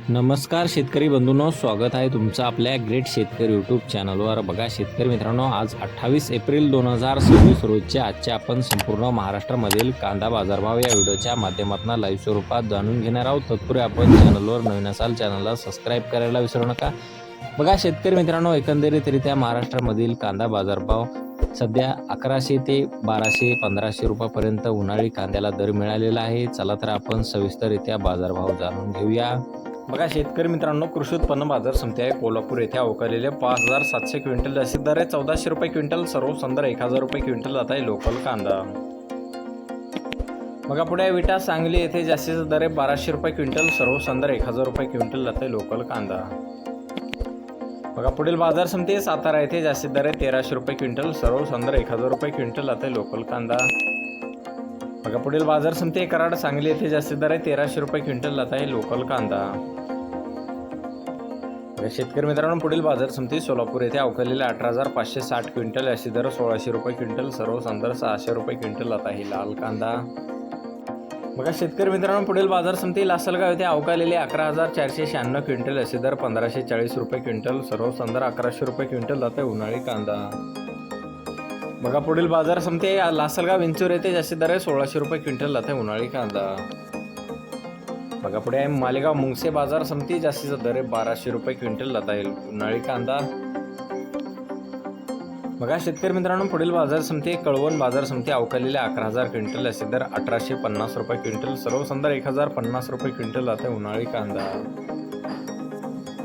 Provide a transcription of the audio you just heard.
नमस्कार शेतकरी बंधूंनो, स्वागत आहे तुमचं आपल्या ग्रेट शेतकरी यूट्यूब चॅनलवर। बघा शेतकरी मित्रांनो, आज 28 एप्रिल 2026 रोजचे आजचे आपण संपूर्ण महाराष्ट्रामधील कांदा बाजारभाव या व्हिडिओच्या माध्यमातून लाईव्ह स्वरूपात जाणून घेणार आहोत। तत्पूर्वी आपण चॅनलवर नवीन असाल चॅनलला सबस्क्राईब करायला विसरू नका। बघा शेतकरी मित्रांनो, एकंदरीतरित्या महाराष्ट्रामधील कांदा बाजारभाव सध्या 1100 ते 1200 1500 रुपयापर्यंत उन्हाळी कांद्याला दर मिळालेला आहे। चला तर आपण सविस्तररित्या बाजारभाव जाणून घेऊया। बघा शेतकरी मित्रांनो, कृषी उत्पन्न बाजार समिती आहे कोल्हापूर येथे अवकालेले 5700 क्विंटल जास्तीत दर आहे 1400 रुपये क्विंटल, सर्व संदर 1000 रुपये क्विंटल जात आहे लोकल कांदा। बघा पुढे विटा सांगली येथे जास्तीत दर आहे 1200 रुपये क्विंटल, सर्व संदर 1000 रुपये क्विंटल जात आहे लोकल कांदा। बघा पुढील बाजार समिती सातारा येथे जास्तीत दर आहे 1300 रुपये क्विंटल, सर्व संदर 1000 रुपये क्विंटल जात आहे लोकल कांदा। बघा पुढील बाजार समिती कराड सांगली येथे जास्तीत दर आहे 1300 रुपये क्विंटल जात आहे लोकल कांदा। शेतकरी मित्रांनो, पुढील बाजार समिती सोलापूर येथे अवकालेले 18560 क्विंटल, जास्तीत दर 1600 रुपये क्विंटल, सर्व संदर 600 रुपये क्विंटल जात आहे लाल कांदा। बघा शेतकरी मित्रांनो, पुढील बाजार समिती लासलगाव येथे अवकालेले 11496 क्विंटल, जास्तीत दर 1540 रुपये क्विंटल, सर्व संदर 1100 रुपये क्विंटल जात आहे उन्हाळी कांदा। बघा पुढील बाजार समिती लासलगाव विंचूर येथे जास्तीत दर आहे 1600 रुपये क्विंटल जात आहे उन्हाळी कांदा। बघा पुढे आहे मालेगाव मुंगसे बाजार समिती, जास्तीचा दर आहे 1200 रुपये क्विंटल जात आहे उन्हाळी कांदा। बघा शेतकरी मित्रांनो, पुढील बाजार समिती कळवण बाजार समिती अवकालेले 11000 क्विंटल, जास्तीत दर 1850 रुपये क्विंटल, सर्व संदर 1050 रुपये क्विंटल जात आहे उन्हाळी कांदा।